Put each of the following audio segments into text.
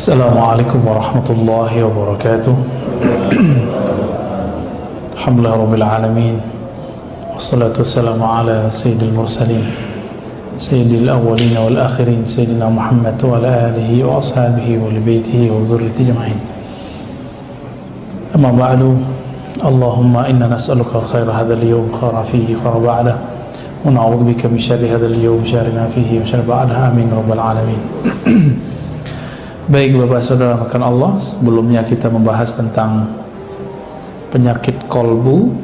Assalamualaikum warahmatullahi wabarakatuh. Alhamdulillah rabbil alamin. Wassalatu wassalamu ala sayyidil mursalin sayyidil awwalin wal akhirin sayyidina Muhammad wa ala alihi wa ashabihi wa li baitihi wa dzurriyyatihi ajma'in. Amma ba'du. Allahumma inna nas'aluka khaira hadzal yawm khaira fihi khaira ba'dah wa na'udzu bika min syarri hadzal yawm syarrina fihi wa syarri ba'dah. Amin rabbal alamin. Baik Bapak Saudara makan Allah, sebelumnya kita membahas tentang penyakit kolbu,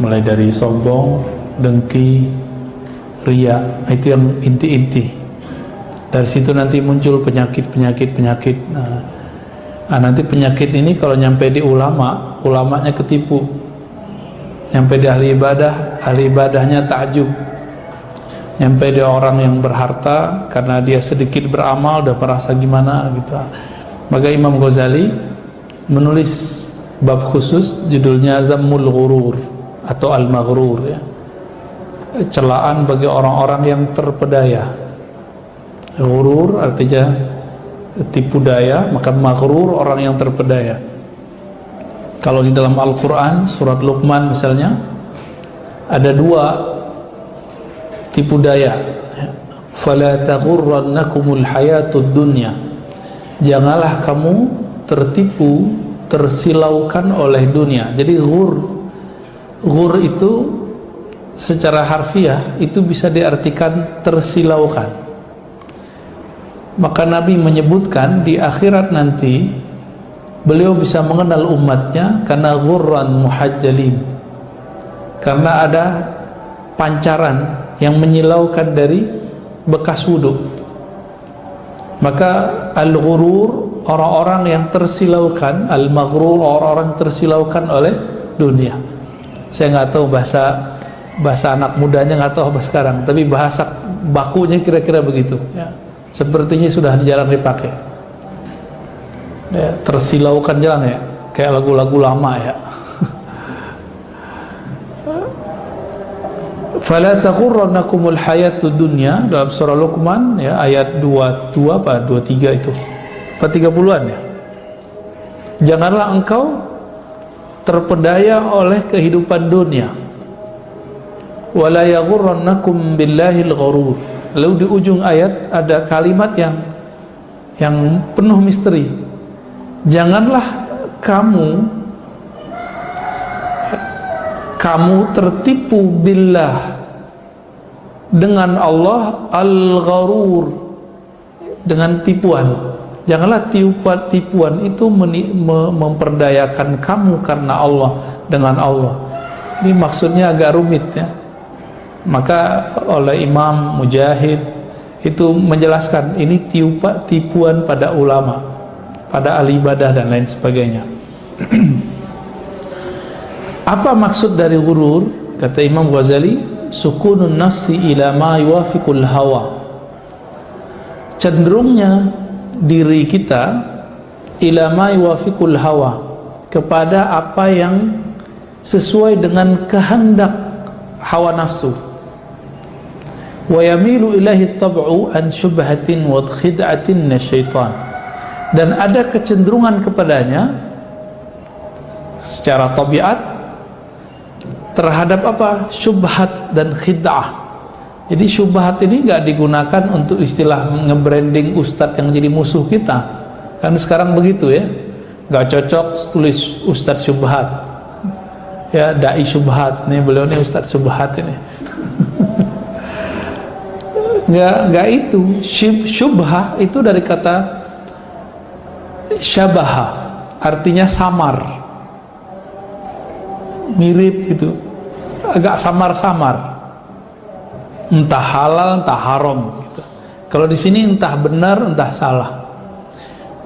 mulai dari sombong, dengki, riya, itu yang inti-inti. Dari situ nanti muncul penyakit. Nanti penyakit ini kalau nyampe di ulama, ulamanya ketipu. Nyampe di ahli ibadahnya takjub. Nyampe dia orang yang berharta karena dia sedikit beramal udah merasa gimana gitu. Maka Imam Ghazali menulis bab khusus judulnya Zammul Ghurur atau Al-Maghrur ya. Celaan bagi orang-orang yang terpedaya. Ghurur artinya tipu daya, maka maghrur orang yang terpedaya. Kalau di dalam Al-Qur'an surat Luqman misalnya ada dua tipu daya. Fala taghurrannakumul hayatud dunya. Janganlah kamu tertipu, tersilaukan oleh dunia. Jadi ghur itu secara harfiah itu bisa diartikan tersilaukan. Maka Nabi menyebutkan di akhirat nanti beliau bisa mengenal umatnya karena ghurran muhajjalin. Karena ada pancaran yang menyilaukan dari bekas wudhu. Maka al-ghurur orang-orang yang tersilaukan, al-maghrur orang-orang tersilaukan oleh dunia. Saya nggak tahu bahasa anak mudanya, nggak tahu apa sekarang, tapi bahasa bakunya kira-kira begitu ya. Sepertinya sudah jarang dipakai ya, tersilaukan jalan ya, kayak lagu-lagu lama ya. Fala taghurrannakumul hayatud dunya dalam surah Luqman ya, ayat 22 apa 23 itu. Apa 30-an ya. Janganlah engkau terpedaya oleh kehidupan dunia. Wala yaghurrannakum billahil ghurur. Lalu di ujung ayat ada kalimat yang penuh misteri. Janganlah kamu tertipu billah, dengan Allah, al-gharur, dengan tipuan. Janganlah tipuan itu memperdayakan kamu karena Allah, dengan Allah. Ini maksudnya agak rumit ya. Maka oleh Imam Mujahid itu menjelaskan ini tipuan pada ulama, pada ahli ibadah dan lain sebagainya. Apa maksud dari ghurur? Kata Imam Ghazali, sukunun nafsi ila ma yuwafiqul hawa. Cenderungnya diri kita ila ma yuwafiqul hawa, kepada apa yang sesuai dengan kehendak hawa nafsu. Wa yamilu ilahi tab'u an syubhatin wa khid'atin nasyaitan. Dan ada kecenderungan kepadanya secara tabiat terhadap apa? Syubhat dan khid'ah. Jadi syubhat ini nggak digunakan untuk istilah nge-branding ustadz yang jadi musuh kita. Kan sekarang begitu ya. Nggak cocok tulis ustadz syubhat. Ya, dai syubhat nih, beliau nih ustadz syubhat ini. Nggak itu. Syubhah itu dari kata syabaha, artinya samar, mirip gitu, agak samar-samar, entah halal entah haram gitu. Kalau di sini entah benar entah salah.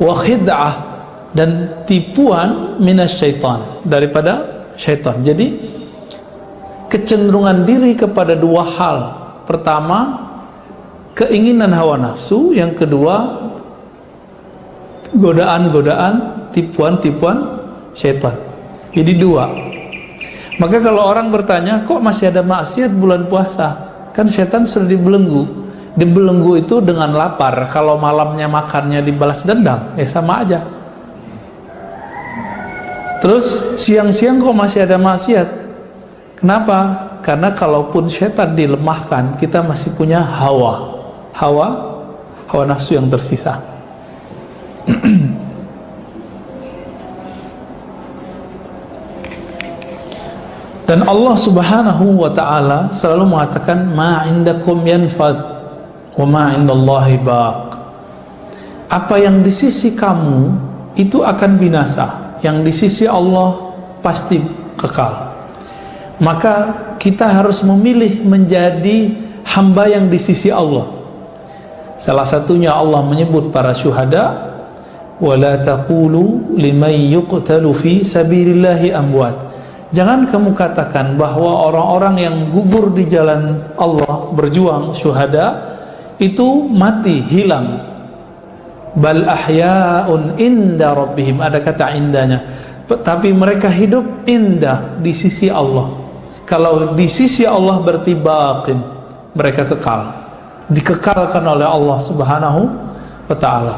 Wa khid'ah, dan tipuan minasyaitan, daripada syaitan. Jadi kecenderungan diri kepada dua hal. Pertama, keinginan hawa nafsu. Yang kedua, godaan-godaan, tipuan-tipuan syaitan. Jadi dua. Maka kalau orang bertanya, kok masih ada maksiat bulan puasa? Kan syaitan sudah dibelenggu. Dibelenggu itu dengan lapar. Kalau malamnya makannya dibalas dendam, sama aja. Terus siang-siang kok masih ada maksiat. Kenapa? Karena kalaupun setan dilemahkan, kita masih punya hawa nafsu yang tersisa. Dan Allah Subhanahu wa ta'ala selalu mengatakan ma indakum yanfad wa ma indallahi baq. Apa yang di sisi kamu itu akan binasa, yang di sisi Allah pasti kekal. Maka kita harus memilih menjadi hamba yang di sisi Allah. Salah satunya Allah menyebut para syuhada, wala taqulu liman yuqtalu fi sabilillahi amwat. Jangan kamu katakan bahwa orang-orang yang gugur di jalan Allah, berjuang, syuhada, itu mati, hilang. Bal ahya'un inda rabbihim, ada kata indahnya. Tapi mereka hidup indah di sisi Allah. Kalau di sisi Allah berarti baqin, mereka kekal, dikekalkan oleh Allah Subhanahu wa ta'ala.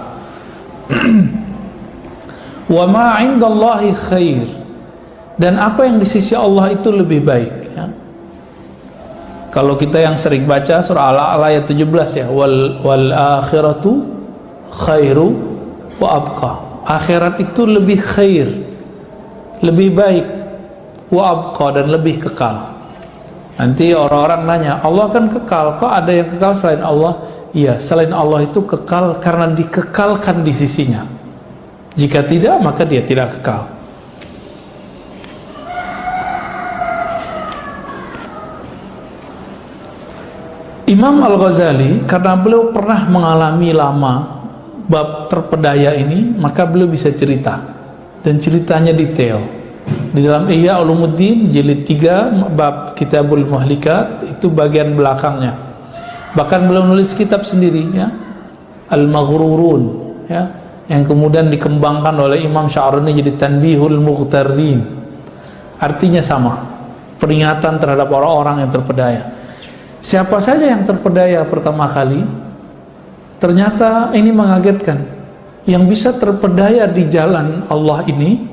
Wa ma 'indallahi khair. Dan apa yang di sisi Allah itu lebih baik, ya. Kalau kita yang sering baca surah Al-A'la ayat 17 ya, wal akhiratu khairu wa abqa. Akhirat itu lebih khair, lebih baik, wa abqa, dan lebih kekal. Nanti orang-orang nanya, Allah kan kekal, kok ada yang kekal selain Allah? Iya, selain Allah itu kekal karena dikekalkan di sisinya. Jika tidak, maka dia tidak kekal. Imam Al-Ghazali, karena beliau pernah mengalami lama bab terpedaya ini, maka beliau bisa cerita, dan ceritanya detail. Di dalam Ihya Ulumuddin jilid 3 bab Kitabul Muhlikat, itu bagian belakangnya. Bahkan beliau nulis kitab sendiri, ya, Al-Maghrurun, ya, yang kemudian dikembangkan oleh Imam Sya'rani jadi Tanbihul Mughtarrin. Artinya sama, peringatan terhadap orang-orang yang terpedaya. Siapa saja yang terpedaya pertama kali, ternyata ini mengagetkan. Yang bisa terpedaya di jalan Allah ini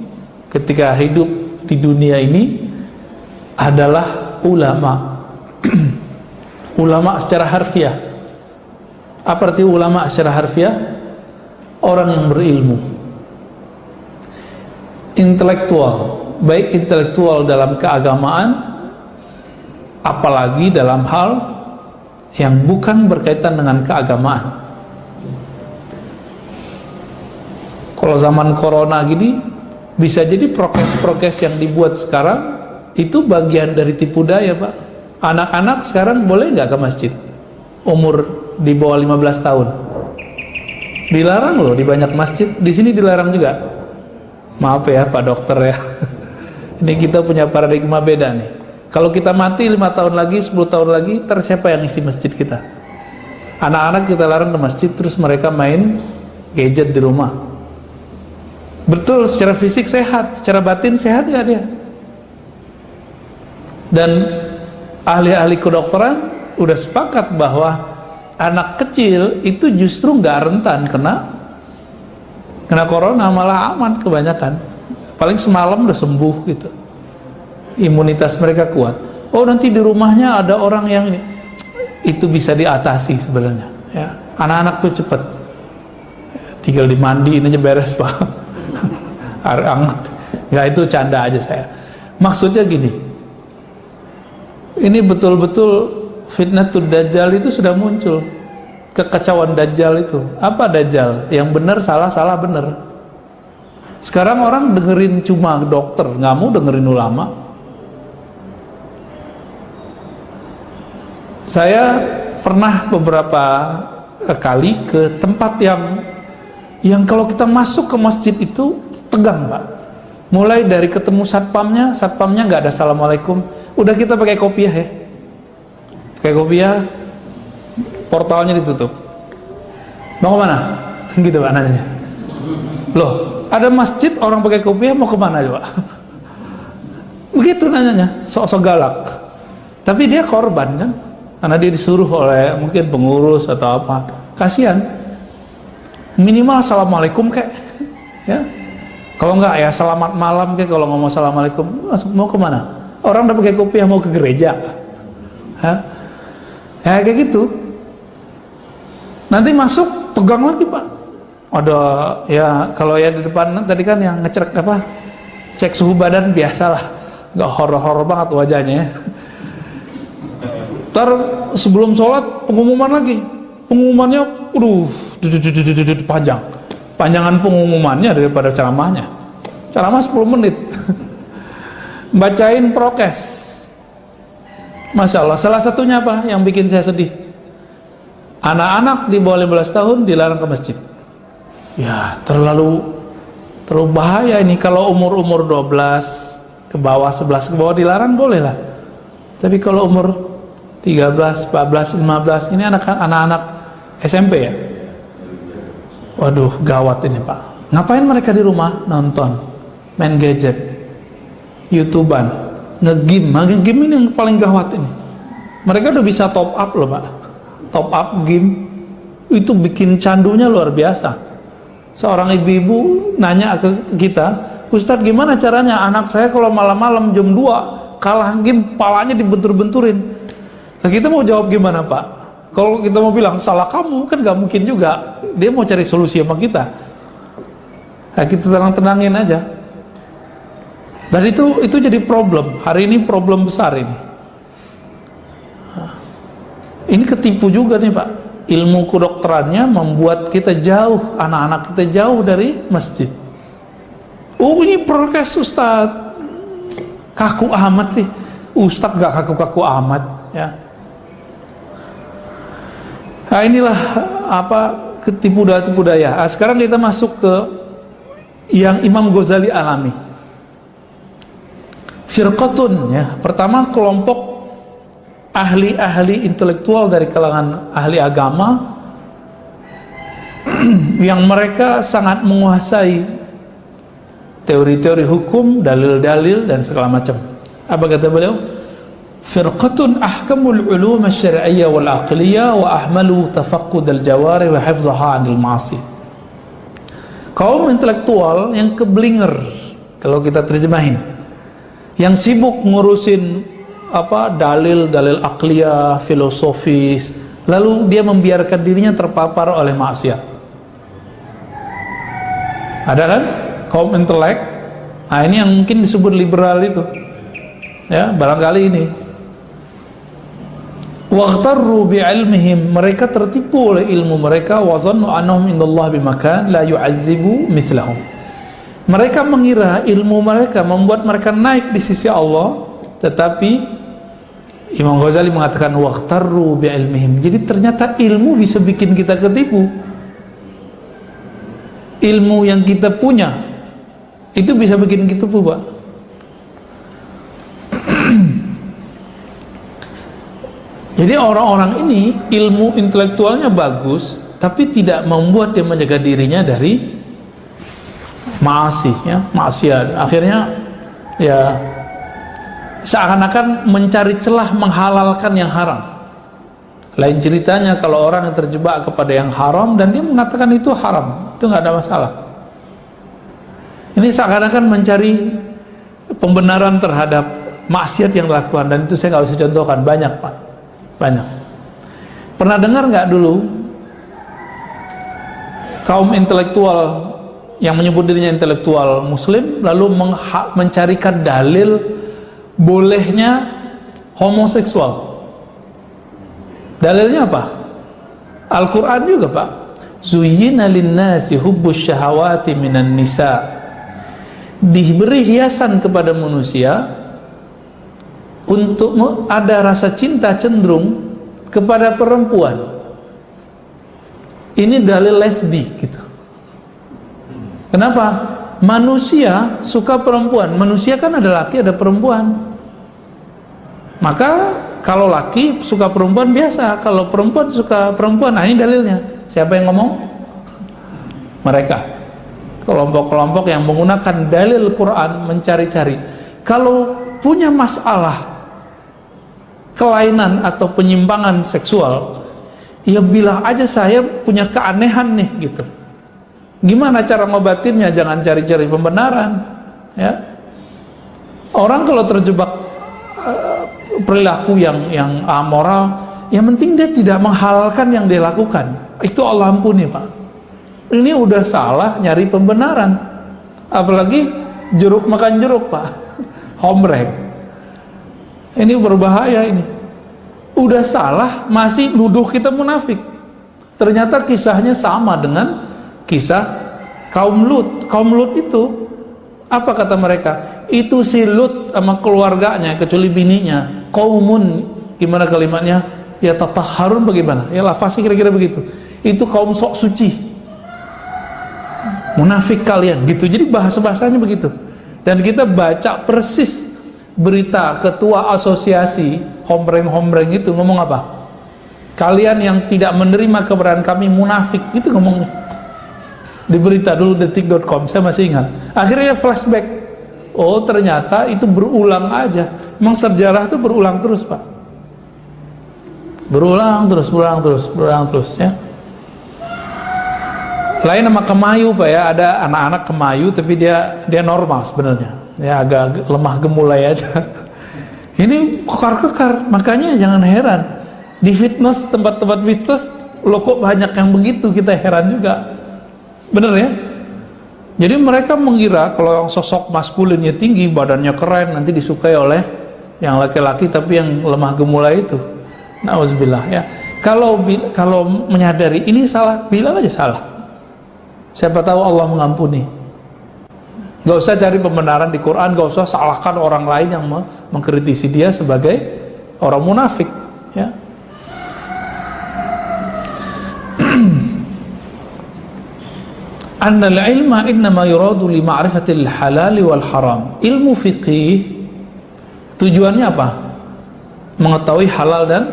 ketika hidup di dunia ini adalah ulama. Ulama secara harfiah. Apa arti ulama secara harfiah? Orang yang berilmu, intelektual, baik intelektual dalam keagamaan, apalagi dalam hal yang bukan berkaitan dengan keagamaan. Kalau zaman corona gini, bisa jadi prokes-prokes yang dibuat sekarang itu bagian dari tipu daya, Pak. Anak-anak sekarang boleh nggak ke masjid umur di bawah 15 tahun? Dilarang loh di banyak masjid. Di sini dilarang juga. Maaf ya Pak Dokter ya. Ini kita punya paradigma beda nih. Kalau kita mati 5 tahun lagi, 10 tahun lagi, siapa yang isi masjid kita? Anak-anak kita larang ke masjid, terus mereka main gadget di rumah. Betul, secara fisik sehat, secara batin sehat gak dia? Dan ahli-ahli kedokteran udah sepakat bahwa anak kecil itu justru gak rentan kena corona, malah aman kebanyakan. Paling semalam udah sembuh gitu. Imunitas mereka kuat. Oh, nanti di rumahnya ada orang yang ini, itu bisa diatasi sebenarnya, ya. Anak-anak tuh cepet, tinggal dimandiin aja beres, Pak. Air hangat. Ya, itu canda aja saya. Maksudnya gini, ini betul-betul fitnatul dajjal itu sudah muncul. Kekacauan dajjal itu. Apa dajjal? Yang benar salah, salah benar. Sekarang orang dengerin cuma dokter, nggak mau dengerin ulama. Saya pernah beberapa kali ke tempat yang kalau kita masuk ke masjid itu tegang, Pak. Mulai dari ketemu satpamnya nggak ada assalamualaikum, udah kita pakai kopiah ya, pakai kopiah, portalnya ditutup. Mau kemana? Gitu Pak nanya. Loh, ada masjid orang pakai kopiah, mau kemana ya Pak? Begitu nanyanya, sok-sok galak. Tapi dia korban kan. karena dia disuruh oleh mungkin pengurus atau apa. Kasihan. Minimal assalamualaikum kek, ya. Kalau enggak ya selamat malam kek. Kalau ngomong assalamualaikum, mau kemana? Orang udah pakai kopiah mau ke gereja, ya kayak gitu. Nanti masuk pegang lagi Pak. Ada ya kalau ya di depan tadi kan yang ngecek apa? Cek suhu badan biasalah. Enggak horor-horor banget wajahnya ya. Ntar sebelum sholat pengumuman lagi. Pengumumannya panjang. Panjangan pengumumannya daripada ceramahnya. Ceramah 10 menit. Bacain prokes. Masya Allah. Salah satunya apa yang bikin saya sedih? Anak-anak di bawah 15 tahun dilarang ke masjid. Ya terlalu bahaya ini. Kalau umur 12 ke bawah, 11 ke bawah dilarang boleh lah. Tapi kalau umur 13, 14, 15 ini anak-anak SMP ya. Waduh gawat ini Pak. Ngapain mereka di rumah? Nonton, main gadget, YouTubean, nge-game ini yang paling gawat ini. Mereka udah bisa top up loh Pak. Top up game itu bikin candunya luar biasa. Seorang ibu-ibu nanya ke kita, Ustadz gimana caranya anak saya kalau malam-malam jam 2 kalah game, palanya dibentur-benturin. Nah kita mau jawab gimana Pak? Kalau kita mau bilang salah kamu kan gak mungkin juga. Dia mau cari solusi sama kita. Nah, kita tenang-tenangin aja. Dan itu jadi problem. Hari ini problem besar ini. Ini ketipu juga nih Pak. Ilmu kedokterannya membuat kita jauh, anak-anak kita jauh dari masjid. Oh ini prokes Ustadz. Kaku amat sih. Ustadz gak kaku-kaku amat ya. Nah inilah apa ketipu daya. Nah, sekarang kita masuk ke yang Imam Ghazali alami. Firqatun ya. Pertama kelompok ahli-ahli intelektual dari kalangan ahli agama yang mereka sangat menguasai teori-teori hukum, dalil-dalil dan segala macam. Apa kata beliau? Firqatun ahkamul ulum asy-syar'iyyah wal aqliyah wa ahmalu tafaqqud al-jawari wa hifdhaha 'anil ma'asi. Kaum intelektual yang keblinger kalau kita terjemahin, yang sibuk ngurusin apa dalil-dalil akliyah, filosofis, lalu dia membiarkan dirinya terpapar oleh maksiat. Ada kan kaum intelek? Nah ini yang mungkin disebut liberal itu, ya barangkali ini. Waghtarru bi'ilmihim, mereka tertipu oleh ilmu mereka. Wa zannu annahum indallahi bimakan la yu'adzibu mithlahum. Mereka mengira ilmu mereka membuat mereka naik di sisi Allah, tetapi Imam Ghazali mengatakan waghtarru bi'ilmihim. Jadi ternyata ilmu bisa bikin kita ketipu. Ilmu yang kita punya itu bisa bikin kita ketipu, Pak. Jadi orang-orang ini ilmu intelektualnya bagus, tapi tidak membuat dia menjaga dirinya dari maasi, ya, maksiat. Akhirnya ya seakan-akan mencari celah menghalalkan yang haram. Lain ceritanya kalau orang yang terjebak kepada yang haram dan dia mengatakan itu haram, itu nggak ada masalah. Ini seakan-akan mencari pembenaran terhadap maksiat yang dilakukan, dan itu saya nggak bisa contohkan, banyak Pak, banyak. Pernah dengar nggak dulu kaum intelektual yang menyebut dirinya intelektual muslim lalu mencarikan dalil bolehnya homoseksual? Dalilnya apa? Al-Quran juga Pak. Zuyyina linnasi hubbus syahawati minan nisa. Diberi hiasan kepada manusia untuk ada rasa cinta cenderung kepada perempuan. Ini dalil lesbi gitu. Kenapa? Manusia suka perempuan. Manusia kan ada laki ada perempuan. Maka kalau laki suka perempuan biasa, kalau perempuan suka perempuan. Nah ini dalilnya. Siapa yang ngomong? Mereka. Kelompok-kelompok yang menggunakan dalil Quran mencari-cari. Kalau punya masalah kelainan atau penyimpangan seksual, ya bilang aja saya punya keanehan nih gitu. Gimana cara ngobatinnya? Jangan cari-cari pembenaran, ya. Orang kalau terjebak perilaku yang amoral, yang penting dia tidak menghalalkan yang dia lakukan. Itu Allah ampuni, Pak. Ini udah salah nyari pembenaran. Apalagi jeruk makan jeruk, Pak. Homrek. Ini berbahaya ini. Udah salah masih nuduh kita munafik. Ternyata kisahnya sama dengan kisah kaum Lut. Kaum Lut itu apa kata mereka? Itu si Lut sama keluarganya kecuali bininya. Qaumun, gimana kalimatnya? Ya tatahharun bagaimana? Ya lafaznya kira-kira begitu. Itu kaum sok suci. Munafik kalian gitu. Jadi bahasa-bahasanya begitu. Dan kita baca persis berita ketua asosiasi hombreng-hombreng itu ngomong apa? Kalian yang tidak menerima keberadaan kami munafik, gitu ngomongnya. Di berita dulu detik.com, saya masih ingat. Akhirnya flashback. Oh, ternyata itu berulang aja. Memang sejarah itu berulang terus, Pak. Berulang terus ya. Lain sama kemayu, Pak ya. Ada anak-anak kemayu tapi dia normal sebenarnya. Ya agak lemah gemulai aja. Ini kekar-kekar, makanya jangan heran di fitness, tempat-tempat fitness lo kok banyak yang begitu, kita heran juga. Bener ya? Jadi mereka mengira kalau yang sosok maskulinnya tinggi, badannya keren, nanti disukai oleh yang laki-laki, tapi yang lemah gemulai itu, nauzubillah ya. Kalau menyadari ini salah, bilang aja salah. Siapa tahu Allah mengampuni. Gak usah cari pembenaran di Quran, gak usah salahkan orang lain yang mengkritisi dia sebagai orang munafik, ya. Annal ilma innama yuradu li ma'rifatil halal wal haram. Ilmu fiqih tujuannya apa? Mengetahui halal dan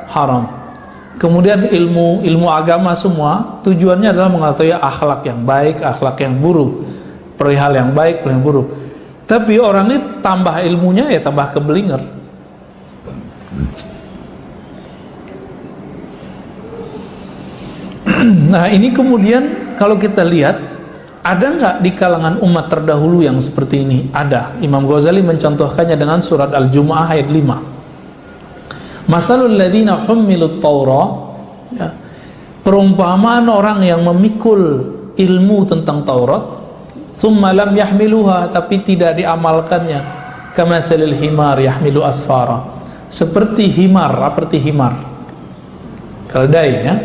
haram. Kemudian ilmu agama semua tujuannya adalah mengetahui akhlak yang baik, akhlak yang buruk, perihal yang baik, perihal yang buruk. Tapi orang ini tambah ilmunya ya tambah kebelinger. Nah ini kemudian kalau kita lihat, ada nggak di kalangan umat terdahulu yang seperti ini? Ada. Imam Ghazali mencontohkannya dengan surat Al-Jumu'ah ayat 5. Masalul ladzina hummilut Taurah, ya, perumpamaan orang yang memikul ilmu tentang Taurat, summa lam yahmiluha, tapi tidak diamalkannya, kamatsalil himar yahmilu asfara, seperti himar, keledai ya,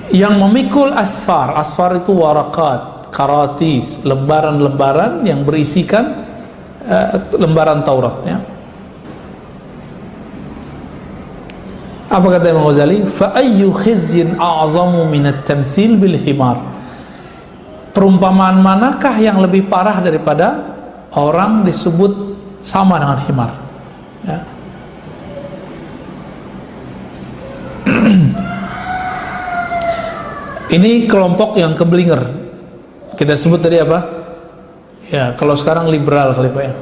yang memikul asfar. Asfar itu warakat, karatis, lembaran-lembaran yang berisikan lembaran Taurat ya. Apa kata Imam Ghazali? Fa ayyu khizyin a'zamu min at-tamtsil bil himar. Perumpamaan manakah yang lebih parah daripada orang disebut sama dengan himar ya. Ini kelompok yang kebelinger. Kita sebut tadi apa? Ya, kalau sekarang liberal kali Pak ya.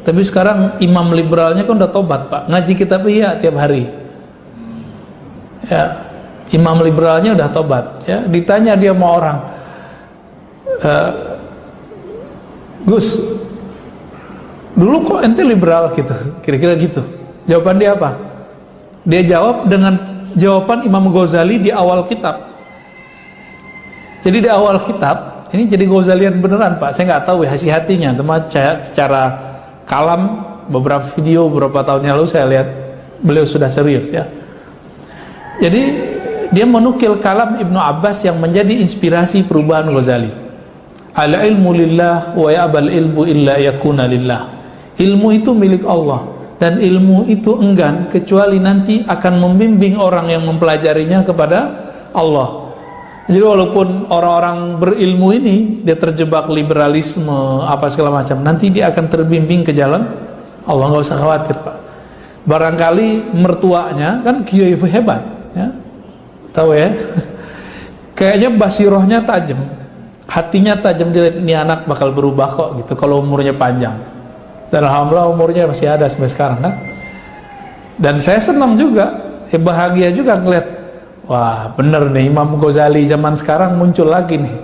Tapi sekarang imam liberalnya kan udah tobat Pak. Ngaji kitab Ihya tiap hari. Ya, imam liberalnya udah tobat ya. Ditanya dia sama orang, Gus, dulu kok ente liberal gitu, kira-kira gitu. Jawaban dia apa? Dia jawab dengan jawaban Imam Ghazali di awal kitab. Jadi di awal kitab ini jadi Ghazalian beneran Pak. Saya nggak tahu ya hati-hatinya, teman saya secara kalam beberapa video beberapa tahun yang lalu saya lihat beliau sudah serius ya. Jadi dia menukil kalam Ibnu Abbas yang menjadi inspirasi perubahan Ghazali. Al ilmu lillah wa ya'bal ilmu illa yakuna lillah. Ilmu itu milik Allah dan ilmu itu enggan kecuali nanti akan membimbing orang yang mempelajarinya kepada Allah. Jadi walaupun orang-orang berilmu ini dia terjebak liberalisme apa segala macam, nanti dia akan terbimbing ke jalan Allah, nggak usah khawatir Pak. Barangkali mertuanya kan kiai hebat ya, tahu ya, kayaknya basirohnya tajam, hatinya tajam, dia ini anak bakal berubah kok gitu kalau umurnya panjang. Dan alhamdulillah umurnya masih ada sampai sekarang kan. Dan saya senang juga, bahagia juga ngeliat, wah bener nih Imam Ghazali zaman sekarang muncul lagi nih,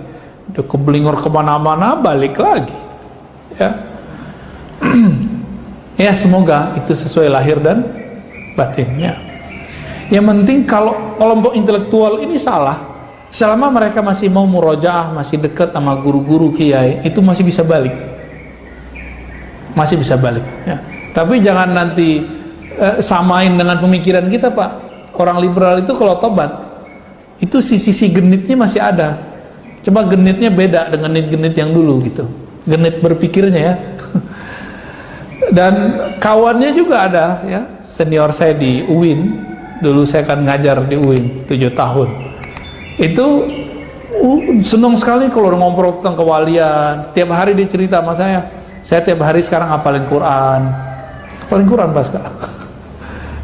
udah keblinger kemana-mana balik lagi, ya. Ya semoga itu sesuai lahir dan batinnya. Yang penting kalau kelompok intelektual ini salah, selama mereka masih mau murojaah, masih dekat sama guru-guru kiai, itu masih bisa balik, masih bisa balik, ya. Tapi jangan nanti samain dengan pemikiran kita, Pak. Orang liberal itu kalau tobat itu sisi genitnya masih ada, coba genitnya beda dengan genit yang dulu gitu, genit berpikirnya, ya. Dan kawannya juga ada, ya, senior saya di UIN, dulu saya kan ngajar di UIN 7 tahun. Itu senang sekali kalau ngobrol tentang kewalian. Tiap hari dia cerita sama saya tiap hari sekarang hafalin Quran pas sekarang.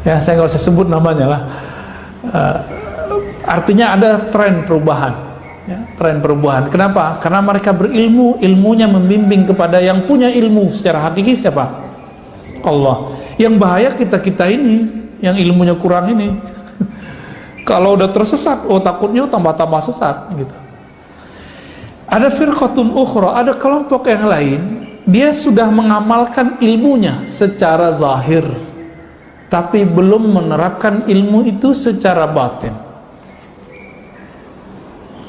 Ya, saya nggak usah sebut namanya lah. Artinya ada tren perubahan, ya, tren perubahan. Kenapa? Karena mereka berilmu, ilmunya membimbing kepada yang punya ilmu secara hakiki siapa? Allah. Yang bahaya kita ini, yang ilmunya kurang ini. Kalau udah tersesat, takutnya tambah sesat gitu. Ada firqatun ukhra, ada kelompok yang lain, dia sudah mengamalkan ilmunya secara zahir, tapi belum menerapkan ilmu itu secara batin.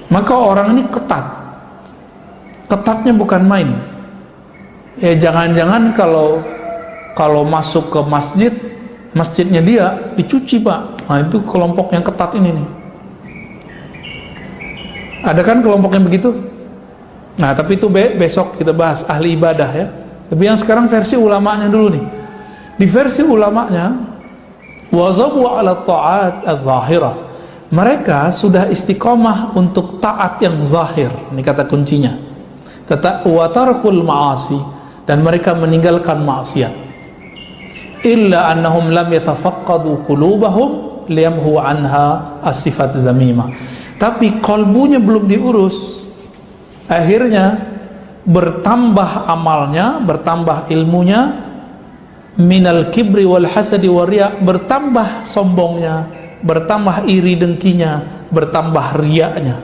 Maka orang ini ketatnya bukan main. Ya jangan-jangan kalau masuk ke masjidnya dia dicuci, Pak. Nah itu kelompok yang ketat ini nih. Ada kan kelompok yang begitu? Nah tapi itu besok kita bahas ahli ibadah, ya. Tapi yang sekarang versi ulamanya dulu nih. Di versi ulamanya, wazabu ala ta'at az-zahirah, mereka sudah istiqomah untuk taat yang zahir. Ini kata kuncinya. Wa tarkul ma'asi, dan mereka meninggalkan maksiat. Illa annahum lam yatafaqqadu qulubahum liyamhu anha as-sifat zamimah. Tapi kalbunya belum diurus. Akhirnya bertambah amalnya, bertambah ilmunya, minal kibri wal hasadi wal riya, bertambah sombongnya, bertambah iri dengkinya, bertambah riyanya.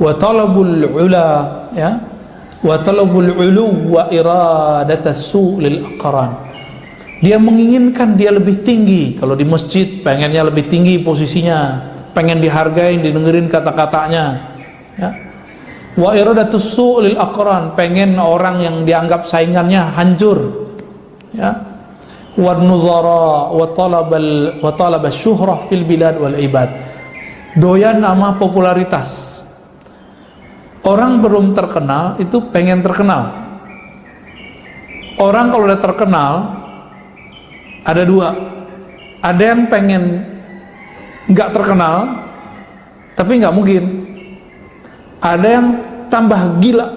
Wa talabul ula, ya, wa talabul ulu wa iradatas su lil aqran. Dia menginginkan dia lebih tinggi. Kalau di masjid pengennya lebih tinggi posisinya, pengen dihargai, didengerin kata-katanya, ya. Wa iradatus su lil aqran, pengen orang yang dianggap saingannya hancur, ya. Wa nuzara wa talab syuhrah fil bilad wal ibad, doyan nama popularitas. Orang belum terkenal itu pengen terkenal. Orang kalau udah terkenal ada dua, ada yang pengen nggak terkenal tapi nggak mungkin, ada yang tambah gila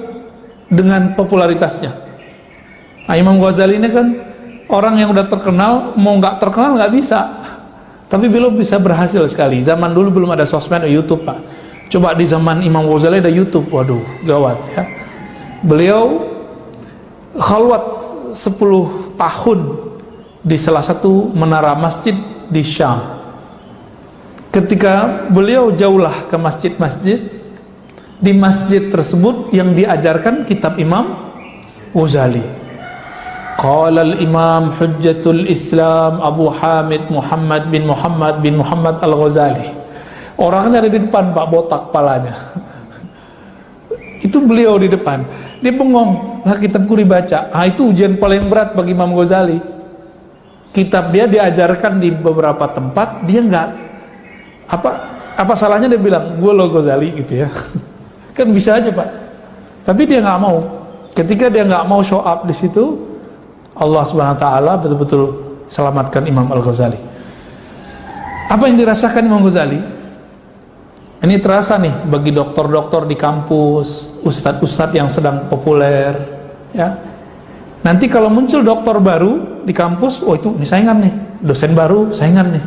dengan popularitasnya. Nah, Imam Ghazali ini kan orang yang udah terkenal, mau nggak terkenal nggak bisa, tapi belum bisa berhasil sekali. Zaman dulu belum ada sosmed, YouTube, Pak. Coba di zaman Imam Ghazali ada YouTube, waduh gawat, ya. Beliau khalwat 10 tahun di salah satu menara masjid di Syam. Ketika beliau jauhlah ke masjid-masjid, di masjid tersebut yang diajarkan kitab Imam Ghazali. Qala al-Imam Hujjatul Islam Abu Hamid Muhammad bin Muhammad Al-Ghazali. Orangnya ada di depan, Pak, botak kepalanya. Itu beliau di depan. Dia bengong, lah kitabku dibaca. Ah, itu ujian paling berat bagi Imam Ghazali. Kitab dia diajarkan di beberapa tempat, dia nggak apa salahnya dia bilang gue lo Ghazali gitu, ya. Kan bisa aja, Pak, tapi dia nggak mau. Ketika dia nggak mau show up di situ, Allah Subhanahu wa Ta'ala betul-betul selamatkan Imam Al-Ghazali. Apa yang dirasakan Imam Ghazali ini terasa nih bagi dokter-dokter di kampus, ustadz-ustadz yang sedang populer, ya. Nanti kalau muncul dokter baru di kampus, oh itu ini saingan nih, dosen baru saingan nih,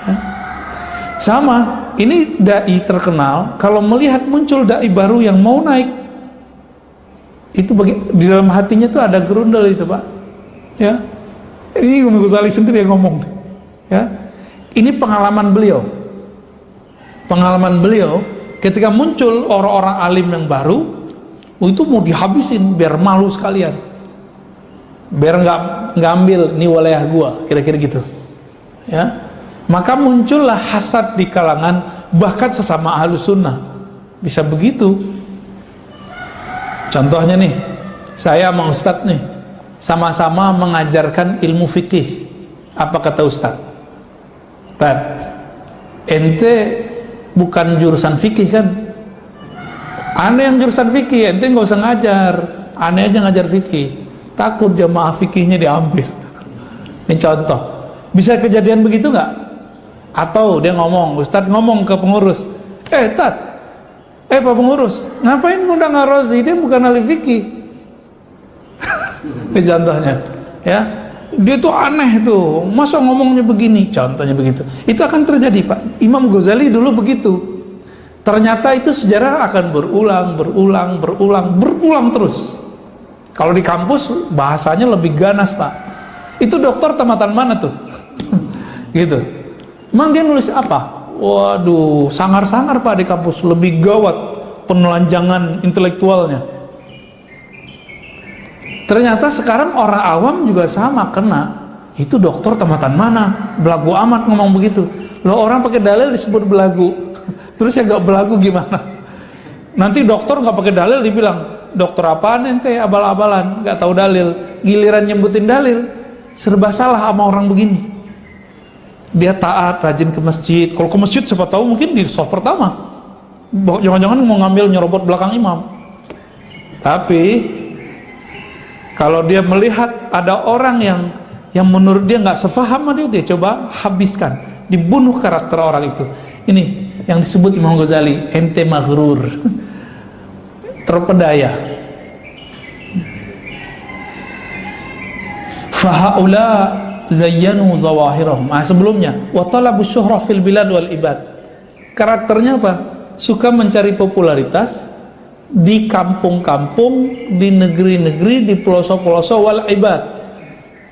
ya. Sama, ini dai terkenal, kalau melihat muncul dai baru yang mau naik, itu di dalam hatinya tuh ada gerundel itu, Pak, ya. Ini Imam Ghazali sendiri yang ngomong, Ya, ini pengalaman beliau. Pengalaman beliau ketika muncul orang-orang alim yang baru, itu mau dihabisin biar malu sekalian, biar nggak ambil nih wilayah gua, kira-kira gitu. Ya, maka muncullah hasad di kalangan bahkan sesama ahlus sunnah. Bisa begitu. Contohnya nih, saya sama Ustadz nih sama-sama mengajarkan ilmu fikih. Apa kata Ustadz? Tad, ente bukan jurusan fikih kan? Ane yang jurusan fikih, ente nggak usah ngajar. Ane aja ngajar fikih. Takut jamaah fikihnya diambil. Ini contoh. Bisa kejadian begitu nggak? Atau dia ngomong, Ustadz ngomong ke pengurus, Tad, Pak pengurus, ngapain ngundang Ar-Razi? Dia bukan ahli fikih. Ini contohnya, ya. Dia tuh aneh tuh, masa ngomongnya begini, contohnya begitu. Itu akan terjadi, Pak. Imam Ghazali dulu begitu. Ternyata itu sejarah akan berulang terus. Kalau di kampus bahasanya lebih ganas, Pak. Itu dokter tamatan mana tuh? Gitu. Emang dia nulis apa? Waduh, sangar-sangar Pak di kampus, lebih gawat penelanjangan intelektualnya. Ternyata sekarang orang awam juga sama kena. Itu dokter tamatan mana? Belagu amat ngomong begitu. Loh, orang pakai dalil disebut belagu. Terus yang gak belagu gimana? Nanti dokter gak pakai dalil dibilang, dokter apaan ente, abal-abalan, gak tahu dalil. Giliran nyebutin dalil, serba salah sama orang begini. Dia taat, rajin ke masjid. Kalau ke masjid siapa tahu mungkin di soft pertama. Jangan-jangan mau ngambil nyerobot belakang imam. Tapi kalau dia melihat ada orang yang menurut dia nggak sefaham sama dia coba habiskan, dibunuh karakter orang itu. Ini yang disebut Imam Ghazali, ente maghrur, terpedaya. Fahaula zayyanu zawahirahum. Sebelumnya wa talabu syuhrah fil bilad wal ibad. Karakternya apa? Suka mencari popularitas di kampung-kampung, di negeri-negeri, di pelosok-pelosok wal ibad,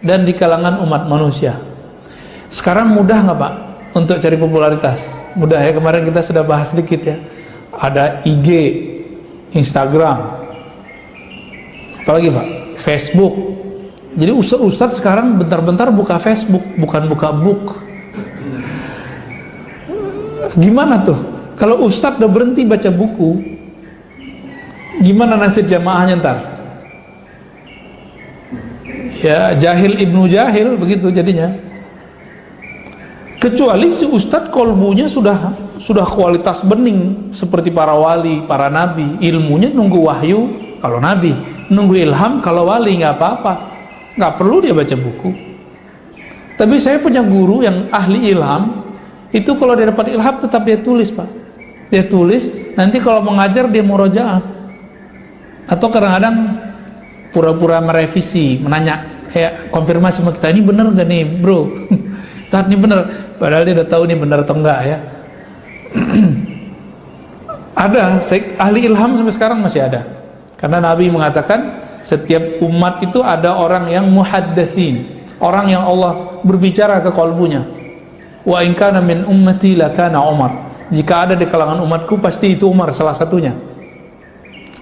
dan di kalangan umat manusia. Sekarang mudah nggak Pak untuk cari popularitas? Mudah ya, kemarin kita sudah bahas sedikit ya. Ada IG, Instagram, apalagi Pak, Facebook. Jadi ustadz sekarang bentar-bentar buka Facebook, bukan buka book. Gimana tuh? Kalau ustadz udah berhenti baca buku, gimana nasib jamaahnya ntar? Ya, jahil ibnu jahil begitu jadinya. Kecuali si ustadz kolbunya sudah kualitas bening seperti para wali, para nabi. Ilmunya nunggu wahyu kalau nabi, nunggu ilham kalau wali, nggak apa-apa, nggak perlu dia baca buku. Tapi saya punya guru yang ahli ilham, itu kalau dia dapat ilham tetap dia tulis Pak. Dia tulis, nanti kalau mengajar dia murojaah. Atau kadang-kadang pura-pura merevisi, menanya, kayak konfirmasi sama kita, ini bener gak nih bro? Ini bener, padahal dia udah tahu ini bener atau enggak ya. Ada, ahli ilham sampai sekarang masih ada. Karena Nabi mengatakan setiap umat itu ada orang yang muhaddatsin, orang yang Allah berbicara ke kalbunya. Wa in kana min ummati lakana Umar. Jika ada di kalangan umatku pasti itu Umar salah satunya.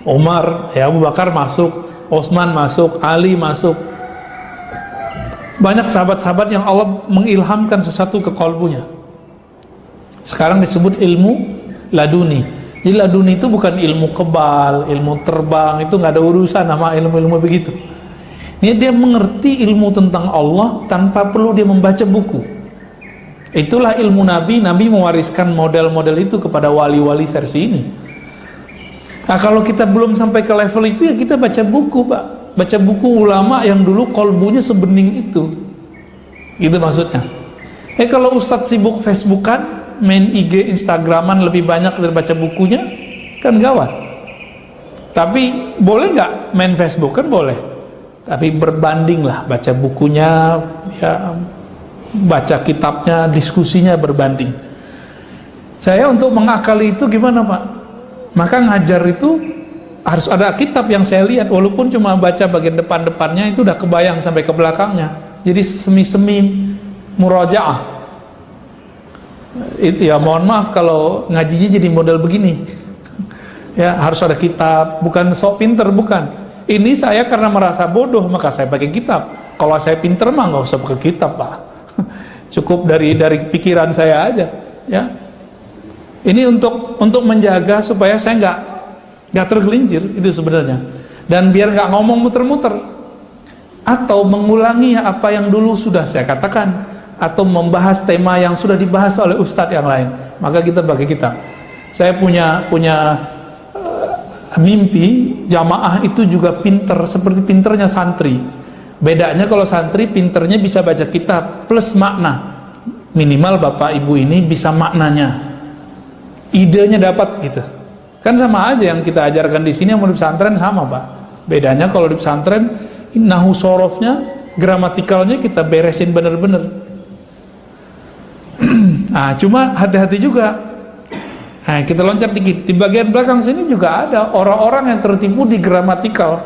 Umar, ya Abu Bakar masuk, Utsman masuk, Ali masuk. Banyak sahabat-sahabat yang Allah mengilhamkan sesuatu ke kalbunya. Sekarang disebut ilmu laduni. Jadi laduni itu bukan ilmu kebal, ilmu terbang, itu nggak ada urusan sama ilmu-ilmu begitu. Ini dia mengerti ilmu tentang Allah tanpa perlu dia membaca buku. Itulah ilmu Nabi. Nabi mewariskan model-model itu kepada wali-wali versi ini. Nah, kalau kita belum sampai ke level itu, ya kita baca buku Pak. Baca buku ulama yang dulu kolbunya sebening itu. Itu maksudnya. Kalau Ustadz sibuk Facebookan, main IG, Instagraman lebih banyak dari baca bukunya, kan gawat. Tapi boleh nggak main Facebook? Kan boleh. Tapi berbandinglah, baca bukunya, ya, baca kitabnya, diskusinya berbanding. Saya untuk mengakali itu gimana Pak? Maka ngajar itu harus ada kitab yang saya lihat, walaupun cuma baca bagian depan-depannya itu udah kebayang sampai ke belakangnya. Jadi semi-semi murajaah, Ya mohon maaf kalau ngajinya jadi model begini. Ya harus ada kitab, bukan sok pinter, bukan. Ini saya karena merasa bodoh maka saya pakai kitab. Kalau saya pinter mah nggak usah pakai kitab, Pak. Cukup dari pikiran saya aja, ya. Ini untuk menjaga supaya saya nggak tergelincir itu sebenarnya. Dan biar nggak ngomong muter-muter atau mengulangi apa yang dulu sudah saya katakan, atau membahas tema yang sudah dibahas oleh ustadz yang lain, maka kita pakai kitab. Saya punya mimpi jamaah itu juga pinter seperti pinternya santri. Bedanya kalau santri pinternya bisa baca kitab plus makna, minimal bapak ibu ini bisa maknanya, idenya dapat gitu. Kan sama aja yang kita ajarkan di sini yang di pesantren sama, Pak. Bedanya kalau di pesantren nahu sorofnya, gramatikalnya kita beresin bener-bener. Nah, cuma hati-hati juga. Nah, kita loncat dikit. Di bagian belakang sini juga ada orang-orang yang tertipu di gramatikal.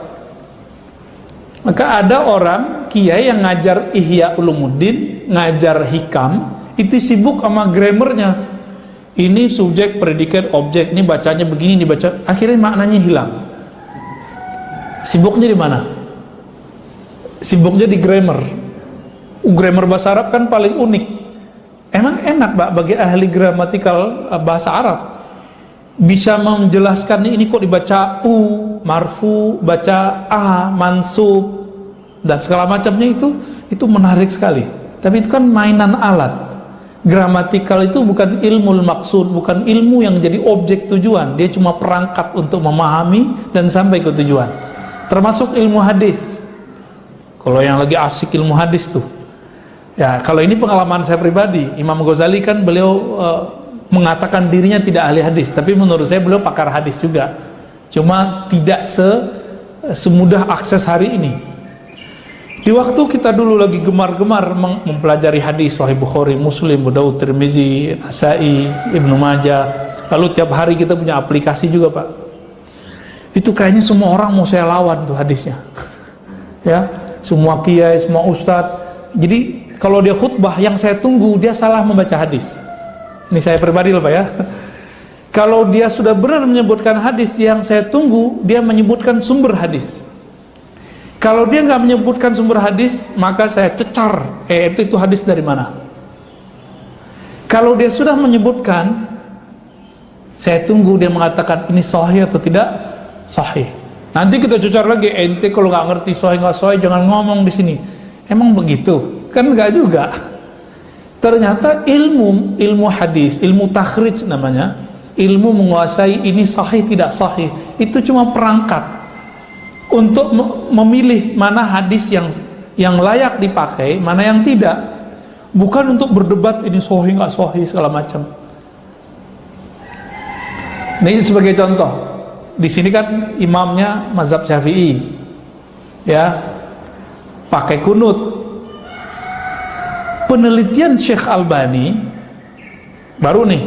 Maka ada orang kiai yang ngajar Ihya Ulumuddin, ngajar hikam, itu sibuk sama grammarnya. Ini subjek, predikat, objek, ini bacanya begini, dibaca, akhirnya maknanya hilang. Sibuknya di mana? Sibuknya di grammar. Grammar bahasa Arab kan paling unik. Emang enak, Pak, bagi ahli gramatikal bahasa Arab bisa menjelaskan ini kok dibaca u marfu, baca a mansub dan segala macamnya, itu menarik sekali. Tapi itu kan mainan alat. Gramatikal itu bukan ilmu maksud, bukan ilmu yang jadi objek tujuan. Dia cuma perangkat untuk memahami dan sampai ke tujuan. Termasuk ilmu hadis. Kalau yang lagi asik ilmu hadis tuh, ya, kalau ini pengalaman saya pribadi, Imam Ghazali kan beliau mengatakan dirinya tidak ahli hadis, tapi menurut saya beliau pakar hadis juga. Cuma tidak semudah akses hari ini. Di waktu kita dulu lagi gemar-gemar mempelajari hadis, Sahih Bukhari, Muslim, Abu Daud, Tirmizi, Nasa'i, Ibnu Majah, lalu tiap hari kita punya aplikasi juga, Pak. Itu kayaknya semua orang mau saya lawan tuh hadisnya. Ya, semua kiai, semua ustadz. Jadi kalau dia khutbah yang saya tunggu dia salah membaca hadis. Ini saya pribadi loh, Pak, ya. Kalau dia sudah benar menyebutkan hadis, yang saya tunggu dia menyebutkan sumber hadis. Kalau dia nggak menyebutkan sumber hadis, maka saya cecar, itu hadis dari mana? Kalau dia sudah menyebutkan, saya tunggu dia mengatakan ini sahih atau tidak sahih. Nanti kita cecar lagi, ente kalau nggak ngerti sahih nggak sahih jangan ngomong di sini. Emang begitu? Kan enggak juga. Ternyata ilmu hadis, ilmu takhrij namanya, ilmu menguasai ini sahih tidak sahih, itu cuma perangkat untuk memilih mana hadis yang layak dipakai, mana yang tidak. Bukan untuk berdebat ini sahih nggak sahih segala macam. Ini sebagai contoh. Di sini kan imamnya mazhab Syafi'i, ya, pakai kunut. Penelitian Syekh Albani baru nih,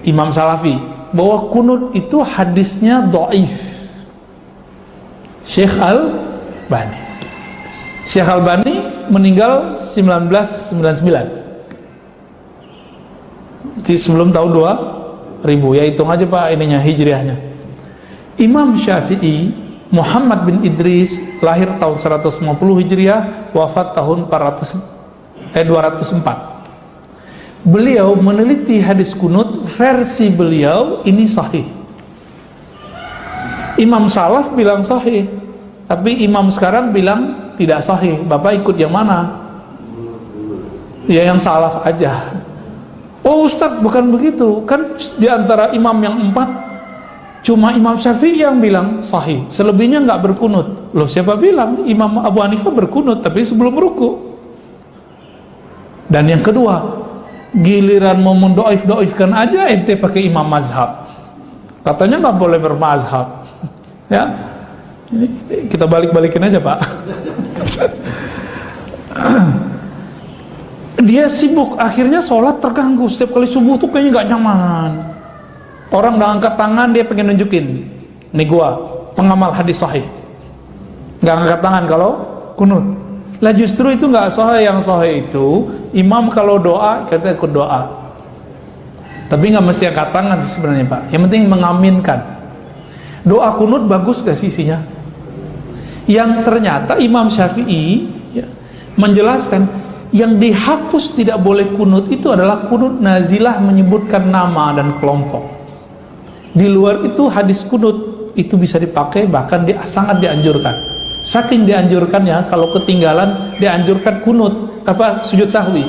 Imam Salafi, bahwa kunut itu hadisnya dhaif. Syekh Albani meninggal 1999, jadi sebelum tahun 2000, ya hitung aja, Pak, ininya hijriahnya. Imam Syafi'i Muhammad bin Idris lahir tahun 150 hijriah, wafat tahun 204. Beliau meneliti hadis kunut, versi beliau ini sahih. Imam Salaf bilang sahih, tapi imam sekarang bilang tidak sahih. Bapak ikut yang mana? Ya yang salaf aja. Oh Ustadz, bukan begitu. Kan di antara imam yang 4 cuma Imam Syafi'i yang bilang sahih, selebihnya nggak berkunut. Loh, siapa bilang? Imam Abu Hanifah berkunut tapi sebelum ruku. Dan yang kedua, giliran mau mendoif-doifkan aja ente pakai imam mazhab, katanya nggak boleh bermazhab. Ya, ini kita balik-balikin aja, Pak. Dia sibuk, akhirnya sholat terganggu. Setiap kali subuh tuh kayaknya nggak nyaman. Orang udah angkat tangan, dia pengen nunjukin, nih gua pengamal hadis sahih. Nggak angkat tangan kalau kunut. Lah justru itu nggak sahih. Yang sahih itu imam kalau doa kita ikut doa. Tapi nggak mesti angkat tangan sih sebenarnya Pak. Yang penting mengaminkan. Doa kunut bagus gak sih isinya? Yang ternyata Imam Syafi'i ya, menjelaskan yang dihapus tidak boleh kunut itu adalah kunut nazilah menyebutkan nama dan kelompok. Di luar itu hadis kunut itu bisa dipakai, bahkan sangat dianjurkan. Saking dianjurkannya kalau ketinggalan dianjurkan kunut sujud sahwi.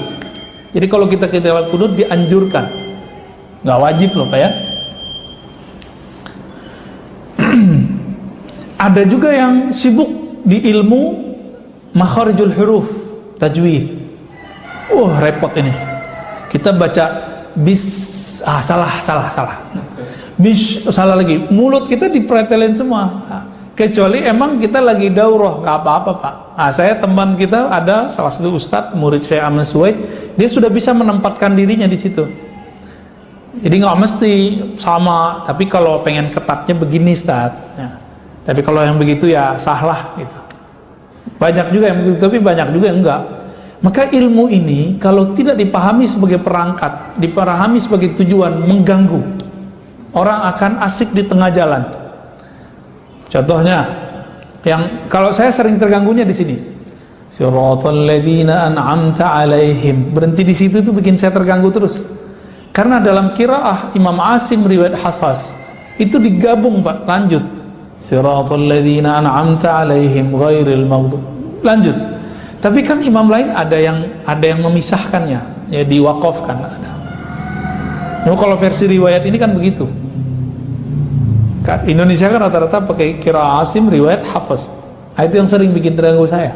Jadi kalau kita ketinggalan kunut dianjurkan, nggak wajib loh Pak ya. Ada juga yang sibuk di ilmu makharijul huruf, tajwid. Repot ini. Kita baca salah. Salah lagi. Mulut kita dipretelin semua. Kecuali emang kita lagi daurah, nggak apa-apa Pak. Saya teman kita ada salah satu ustadz, murid saya Aman Suwaid, dia sudah bisa menempatkan dirinya di situ. Jadi nggak mesti sama, tapi kalau pengen ketatnya begini Ustaz. Ya. Tapi kalau yang begitu ya sahlah gitu. Banyak juga yang begitu, tapi banyak juga yang enggak. Maka ilmu ini kalau tidak dipahami sebagai perangkat, dipahami sebagai tujuan, mengganggu. Orang akan asik di tengah jalan. Contohnya, yang kalau saya sering terganggunya di sini. Siratal ladzina an'amta 'alaihim. Berhenti di situ tuh bikin saya terganggu terus. Karena dalam qiraah Imam Asim riwayat Hafaz itu digabung Pak, lanjut. Siratal ladzina an'amta 'alaihim ghairil maghdub. Lanjut. Tapi kan imam lain ada yang memisahkannya, ya diwaqafkan ada. Nah, kalau versi riwayat ini kan begitu. Indonesia kan rata-rata pakai qiraah Asim riwayat Hafaz. Itu yang sering bikin terganggu saya.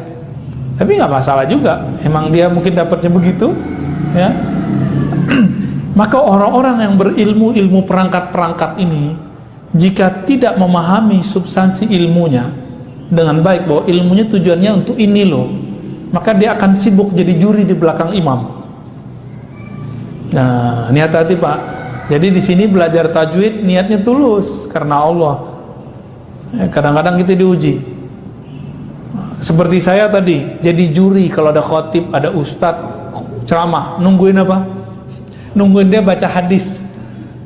Tapi nggak masalah juga. Emang dia mungkin dapatnya begitu, ya. Maka orang-orang yang berilmu ilmu perangkat-perangkat ini, jika tidak memahami substansi ilmunya dengan baik, bahwa ilmunya tujuannya untuk ini loh, maka dia akan sibuk jadi juri di belakang imam. Nah, ini hati-hati Pak. Jadi di sini belajar tajwid niatnya tulus karena Allah. Kadang-kadang kita diuji. Seperti saya tadi, jadi juri kalau ada khotib, ada ustadz ceramah, nungguin apa? Nungguin dia baca hadis.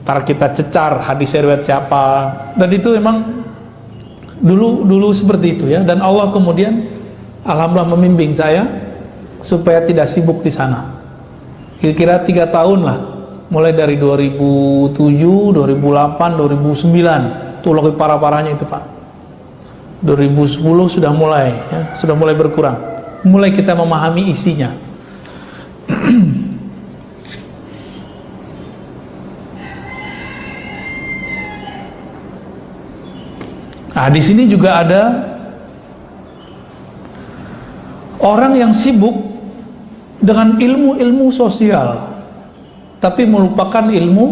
Ntar kita cecar hadis riwayat siapa. Dan itu memang dulu seperti itu ya. Dan Allah kemudian alhamdulillah membimbing saya supaya tidak sibuk di sana. Kira-kira 3 tahun lah. Mulai dari 2007, 2008, 2009. Itu lebih parah-parahnya itu Pak. 2010 sudah mulai ya, sudah mulai berkurang. Mulai kita memahami isinya. Nah, di sini juga ada orang yang sibuk dengan ilmu-ilmu sosial, tapi melupakan ilmu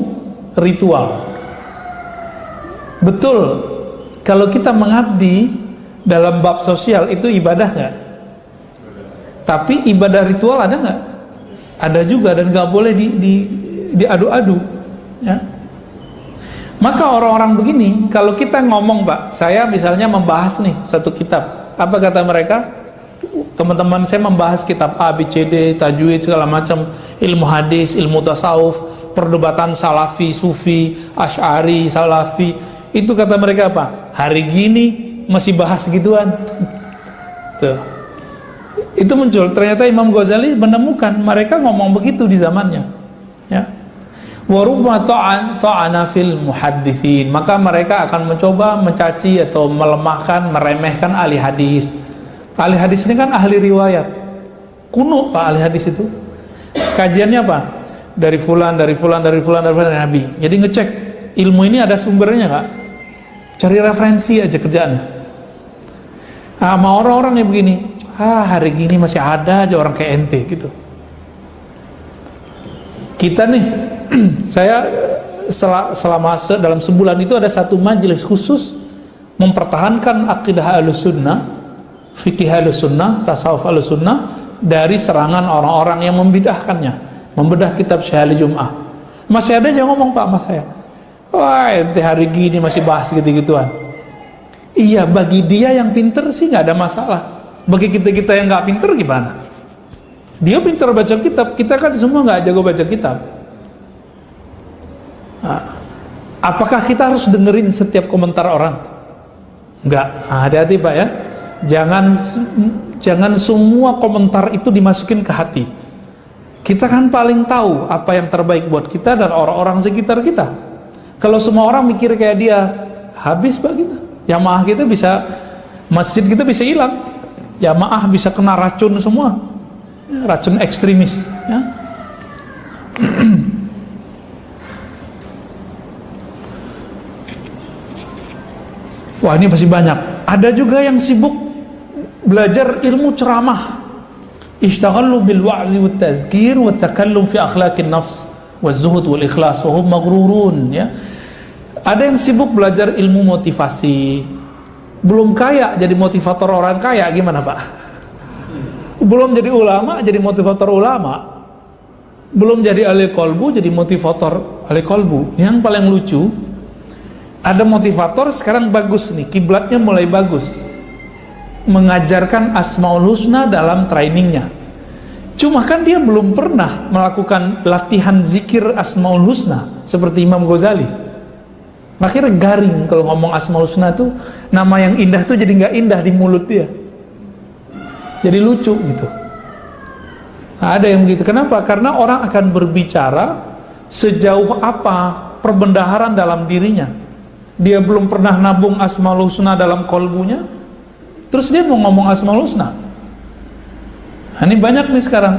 ritual. Betul, kalau kita mengabdi dalam bab sosial itu ibadah nggak? Tapi ibadah ritual ada nggak? Ada juga, dan nggak boleh diadu-adu. Ya. Maka orang-orang begini, kalau kita ngomong Pak, saya misalnya membahas nih satu kitab, apa kata mereka? Teman-teman saya membahas kitab A, B, C, D, tajwid segala macam, ilmu hadis, ilmu tasawuf, perdebatan salafi, sufi, asy'ari, salafi. Itu kata mereka apa? Hari gini masih bahas gituan. Tuh. Itu muncul. Ternyata Imam Ghazali menemukan mereka ngomong begitu di zamannya. Ya. Warubma ta'ana fil muhadditsin, maka mereka akan mencoba mencaci atau melemahkan, meremehkan ahli hadis. Ahli hadis ini kan ahli riwayat. Kuno Pak ahli hadis itu. Kajiannya apa? Dari fulan, dari Nabi. Jadi ngecek ilmu ini ada sumbernya Kak. Cari referensi aja kerjaannya. Sama orang-orang yang begini, hari gini masih ada aja orang kayak ente gitu. Kita nih, saya selama dalam sebulan itu ada satu majelis khusus mempertahankan akidah Ahlussunnah, fikih Ahlussunnah, tasawuf Ahlussunnah dari serangan orang-orang yang membidahkannya, membedah kitab Syahli Jum'ah. Masih ada yang ngomong Pak mas saya, wah ente hari gini masih bahas gitu-gituan. Iya, bagi dia yang pinter sih nggak ada masalah. Bagi kita yang nggak pinter gimana? Dia pintar baca kitab, kita kan semua nggak jago baca kitab. Nah, apakah kita harus dengerin setiap komentar orang? Enggak. Nah, hati-hati Pak ya. Jangan semua komentar itu dimasukin ke hati. Kita kan paling tahu apa yang terbaik buat kita dan orang-orang sekitar kita. Kalau semua orang mikir kayak dia, habis Pak kita. Jamaah kita bisa, masjid kita bisa hilang. Jamaah bisa kena racun semua. Racun ekstremis ya. Wah, ini masih banyak. Ada juga yang sibuk belajar ilmu ceramah. Ishtaghallu bil wa'zi wat tazkir wat takallum fi akhlaqin nafs waz zuhud wal ikhlas wa hum maghrurun ya. Ada yang sibuk belajar ilmu motivasi. Belum kaya jadi motivator orang kaya, gimana Pak? Belum jadi ulama jadi motivator ulama. Belum jadi ahli kolbu jadi motivator ahli kolbu. Yang paling lucu, ada motivator sekarang bagus nih, kiblatnya mulai bagus, mengajarkan Asmaul Husna dalam trainingnya. Cuma kan dia belum pernah melakukan latihan zikir Asmaul Husna seperti Imam Ghazali. Makanya garing kalau ngomong Asmaul Husna tuh, nama yang indah tuh jadi nggak indah di mulut dia, jadi lucu gitu. Nah, ada yang begitu. Kenapa? Karena orang akan berbicara sejauh apa perbendaharaan dalam dirinya. Dia belum pernah nabung Asmaul Husna dalam kolbunya, terus dia mau ngomong Asmaul Husna. Nah, ini banyak nih sekarang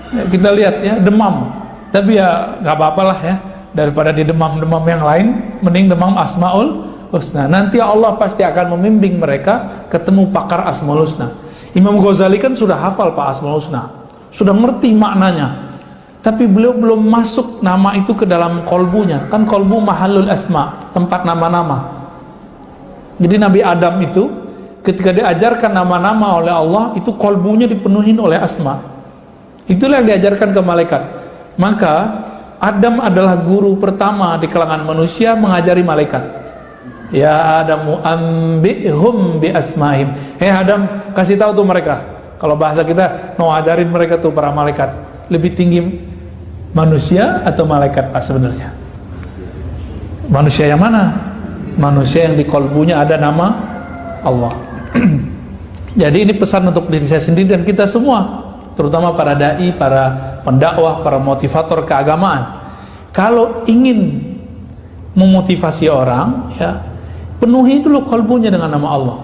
ya, kita lihat ya, demam. Tapi ya gak apa-apalah ya, daripada di demam-demam yang lain, mending demam Asmaul Husna. Nanti Allah pasti akan membimbing mereka ketemu pakar Asmaul Husna. Imam Ghazali kan sudah hafal Pak Asmaul Husna, sudah ngerti maknanya, tapi beliau belum masuk nama itu ke dalam kolbunya. Kan kolbu mahallul asma, tempat nama-nama. Jadi Nabi Adam itu ketika diajarkan nama-nama oleh Allah, itu kolbunya dipenuhi oleh asma. Itulah yang diajarkan ke malaikat. Maka Adam adalah guru pertama di kalangan manusia mengajari malaikat. Ya Adamu ambihum bi asmaihim. Hei Adam, kasih tahu tuh mereka. Kalau bahasa kita, no, ajarin mereka tuh para malaikat. Lebih tinggi manusia atau malaikat Pak sebenarnya? Manusia yang mana? Manusia yang di kolbunya ada nama Allah. Jadi ini pesan untuk diri saya sendiri dan kita semua, terutama para dai, para pendakwah, para motivator keagamaan. Kalau ingin memotivasi orang, ya, penuhi dulu kolbunya dengan nama Allah.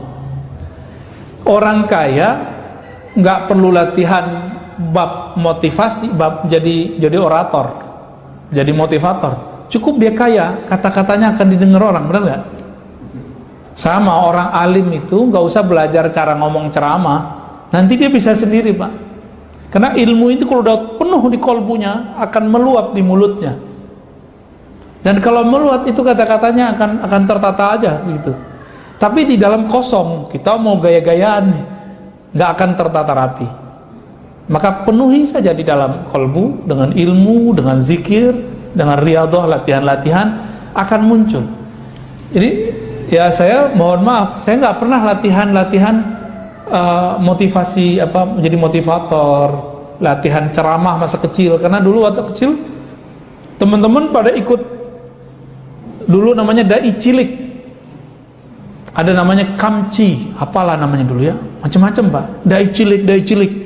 Orang kaya nggak perlu latihan bab motivasi, bab jadi orator, jadi motivator. Cukup dia kaya, kata-katanya akan didengar orang, benar nggak? Sama orang alim itu nggak usah belajar cara ngomong ceramah, nanti dia bisa sendiri Pak. Karena ilmu itu kalau udah penuh di kolbunya akan meluap di mulutnya. Dan kalau meluap itu kata-katanya akan tertata aja gitu. Tapi di dalam kosong, kita mau gaya-gayaan nih, nggak akan tertata rapi. Maka penuhi saja di dalam kolbu dengan ilmu, dengan zikir, dengan riyadhah, latihan-latihan akan muncul. Jadi ya saya mohon maaf, saya nggak pernah latihan motivasi menjadi motivator, latihan ceramah masa kecil. Karena dulu waktu kecil teman-teman pada ikut, dulu namanya dai cilik, ada namanya kamci, apalah namanya dulu ya, macam-macam Pak, dai cilik.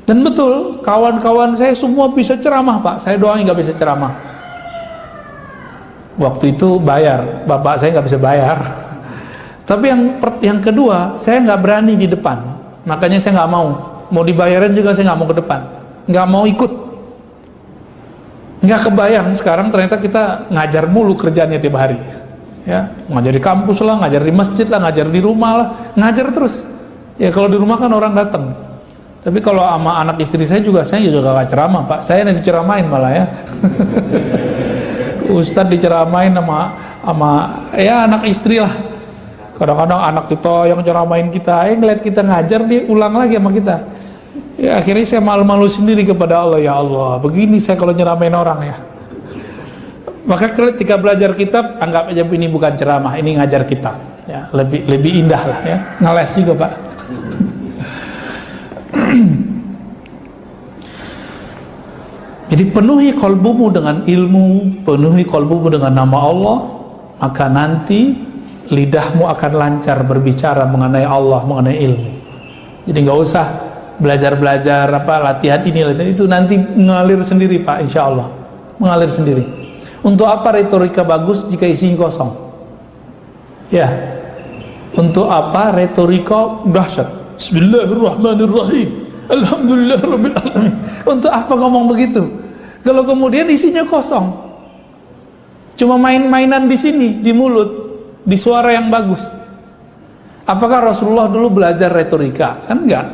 Dan betul, kawan-kawan saya semua bisa ceramah Pak, saya doang nggak bisa ceramah. Waktu itu bayar, bapak saya nggak bisa bayar. Tapi yang kedua, saya nggak berani di depan, makanya saya nggak mau dibayarin juga saya nggak mau ke depan, nggak mau ikut. Nggak kebayang sekarang ternyata kita ngajar mulu kerjaannya tiap hari, ya, ngajar di kampus lah, ngajar di masjid lah, ngajar di rumah lah, ngajar terus. Ya kalau di rumah kan orang datang. Tapi kalau sama anak istri saya juga gak ceramah Pak, saya yang diceramain malah ya. Ustadz diceramain sama ya anak istri lah. Kadang-kadang anak kita yang ceramain kita, ngeliat kita ngajar, dia ulang lagi sama kita. Ya akhirnya saya malu-malu sendiri kepada Allah, ya Allah, begini saya kalau nyeramain orang ya. Maka ketika belajar kitab, anggap aja ini bukan ceramah, ini ngajar kitab. Ya, lebih indah lah ya, ngeles juga Pak. Jadi penuhi kolbumu dengan ilmu, penuhi kolbumu dengan nama Allah, maka nanti lidahmu akan lancar berbicara mengenai Allah, mengenai ilmu. Jadi nggak usah belajar latihan ini, latihan itu, nanti mengalir sendiri Pak, insya Allah mengalir sendiri. Untuk apa retorika bagus jika isinya kosong? Ya, untuk apa retorika dahsyat? Bismillahirrahmanirrahim, Alhamdulillahirabbil alamin. Untuk apa ngomong begitu kalau kemudian isinya kosong? Cuma main-mainan di sini, di mulut, di suara yang bagus. Apakah Rasulullah dulu belajar retorika? Kan enggak.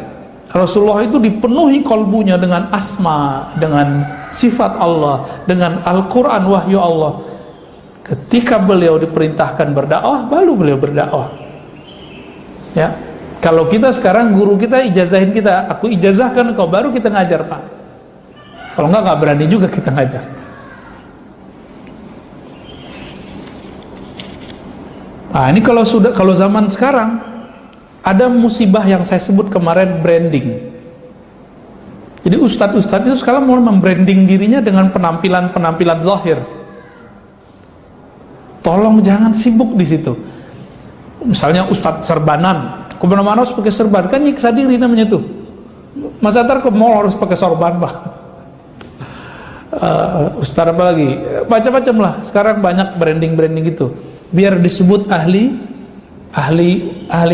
Rasulullah itu dipenuhi kolbunya dengan asma, dengan sifat Allah, dengan Al-Quran, wahyu Allah. Ketika beliau diperintahkan berdakwah, baru beliau berdakwah. Ya, kalau kita sekarang guru kita ijazahin kita, aku ijazahkan kau, baru kita ngajar Pak. Kalau nggak berani juga kita ngajar. Nah ini kalau zaman sekarang ada musibah yang saya sebut kemarin, branding. Jadi ustadz-ustadz itu sekarang mulai membranding dirinya dengan penampilan zahir. Tolong jangan sibuk di situ. Misalnya ustadz serbanan, kemana-mana harus pakai serban, kan nyiksa diri namanya tuh. Masa ntar ke mall harus pakai sorban Pak. Ustadz apa lagi? Macam-macam lah. Sekarang banyak branding gitu. Biar disebut ahli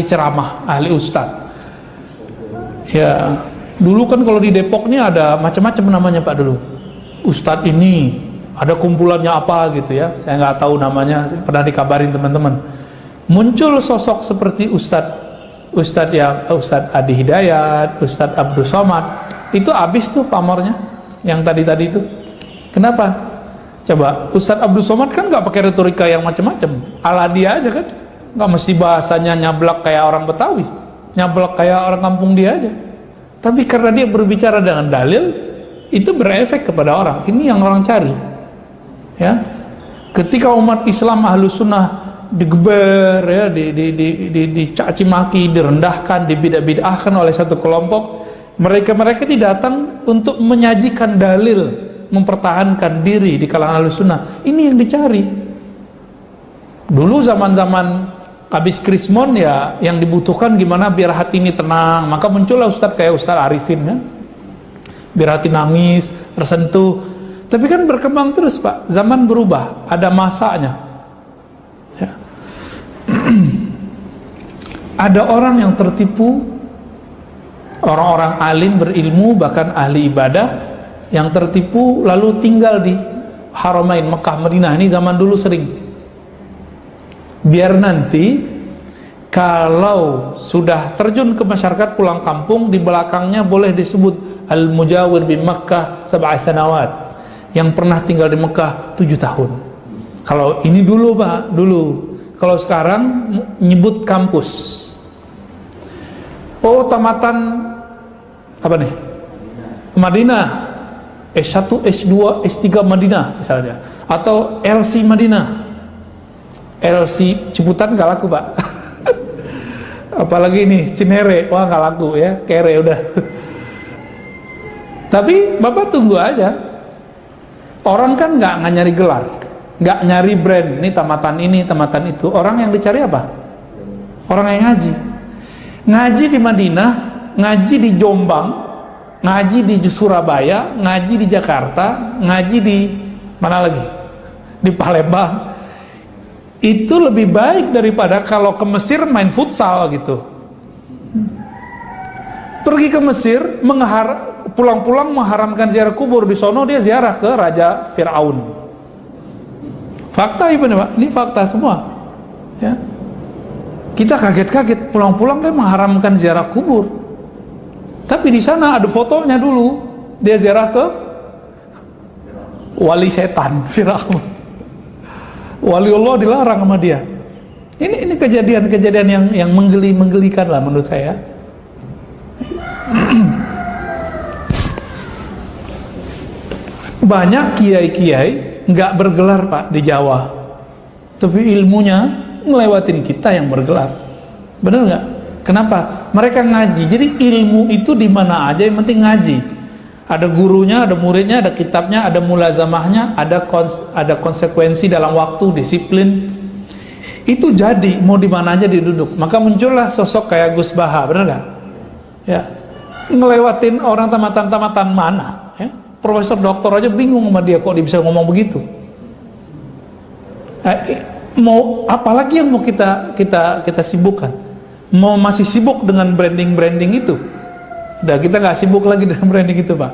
ceramah, ahli ustadz. Ya, dulu kan kalau di Depok nih ada macam-macam namanya Pak dulu. Ustadz ini ada kumpulannya apa gitu ya. Saya nggak tahu namanya, pernah dikabarin teman-teman. Muncul sosok seperti Ustadz Adi Hidayat, Ustadz Abdul Somad. Itu habis tuh pamornya yang tadi itu. Kenapa? Coba Ustadz Abdul Somad kan nggak pakai retorika yang macam-macam, ala dia aja kan, nggak mesti bahasanya nyablak kayak orang Betawi, nyablak kayak orang kampung dia aja. Tapi karena dia berbicara dengan dalil, itu berefek kepada orang. Ini yang orang cari. Ya, ketika umat Islam Ahlus Sunnah digeber, ya, dicaci maki, direndahkan, dibidah-bidahkan oleh satu kelompok, mereka ini datang untuk menyajikan dalil, mempertahankan diri di kalangan Ahlus Sunnah. Ini yang dicari. Dulu zaman-zaman habis Krismon ya, yang dibutuhkan gimana biar hati ini tenang, maka muncullah ustadz kayak Ustadz Arifin kan, biar hati nangis, tersentuh. Tapi kan berkembang terus Pak, zaman berubah, ada masanya ya. Ada orang yang tertipu, orang-orang alim berilmu, bahkan ahli ibadah yang tertipu lalu tinggal di Haramain Mekah Madinah. Ini zaman dulu sering. Biar nanti kalau sudah terjun ke masyarakat pulang kampung, di belakangnya boleh disebut Al-Mujawir bi Makkah 7 sanawat, yang pernah tinggal di Mekah 7 tahun. Kalau ini dulu Pak, dulu. Kalau sekarang nyebut kampus. Oh, tamatan apa nih? Madinah. S1, S2, S3 Madinah misalnya, atau LC Madinah. LC Ciputan gak laku Pak. Apalagi nih Cinere, wah gak laku ya, kere udah. Tapi Bapak tunggu aja. Orang kan gak nyari gelar, gak nyari brand, ini tamatan itu. Orang yang dicari apa? Orang yang ngaji. Ngaji di Madinah, ngaji di Jombang, ngaji di Surabaya, ngaji di Jakarta, ngaji di mana lagi? Di Palembang. Itu lebih baik daripada kalau ke Mesir main futsal gitu. Pergi ke Mesir, pulang-pulang mengharamkan ziarah kubur. Di sono dia ziarah ke Raja Fir'aun. Fakta ini Pak, ini fakta semua ya. Kita kaget-kaget, pulang-pulang dia mengharamkan ziarah kubur. Tapi di sana ada fotonya dulu, dia ziarah ke wali setan Firaun. Wali Allah dilarang sama dia. Ini kejadian-kejadian yang menggelikan lah menurut saya. Banyak kiai-kiai nggak bergelar Pak di Jawa, tapi ilmunya ngelewatin kita yang bergelar. Bener nggak? Kenapa? Mereka ngaji. Jadi ilmu itu di mana aja yang penting ngaji. Ada gurunya, ada muridnya, ada kitabnya, ada mulazamahnya, ada konsekuensi dalam waktu, disiplin. Itu jadi mau di mana aja diduduk. Maka muncullah sosok kayak Gus Baha, benar nggak? Ya, ngelewatin orang tamatan-tamatan mana? Ya? Profesor doktor aja bingung sama dia, kok dia bisa ngomong begitu. Mau apalagi yang mau kita sibukkan? Mau masih sibuk dengan branding itu? Udah, kita nggak sibuk lagi dengan branding itu, Pak.